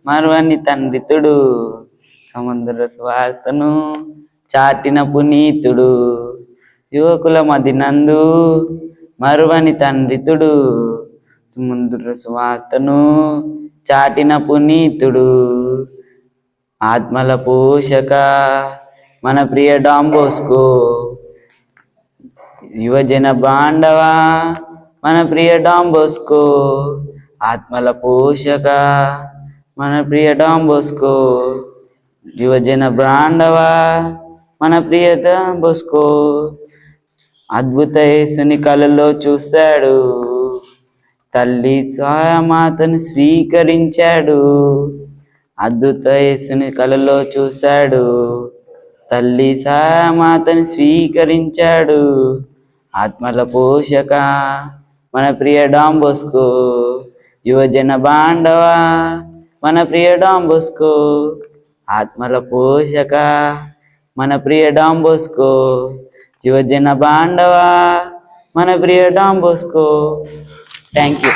మరువని తండ్రితుడు, సముద్ర స్వార్థను చాటిన పునీతుడు, యువకుల మదినందు మరువని తండ్రితుడు, సముద్ర స్వార్థను చాటిన పునీతుడు, ఆత్మల పోషక మన ప్రియ డాన్ బోస్కో, యువజన బాండవా మన ప్రియ డాన్ బోస్కో, ఆత్మల పోషక మన ప్రియ డాన్ బోస్కో, యువజన బాండవా మన ప్రియ డాన్ బోస్కో. అద్భుత యేసుని కలలో చూశాడు, తల్లి మాతను స్వీకరించాడు. అద్భుత యేసుని కలలో చూశాడు, తల్లి మాతను స్వీకరించాడు. ఆత్మల పోషక మన ప్రియ డాన్ బోస్కో, యువజన బాండవా మన ప్రియ డాన్ బోస్కో, ఆత్మల పోషక మన ప్రియ డాన్ బోస్కో, యువజన బాండవా మన ప్రియ డాన్ బోస్కో. Thank you.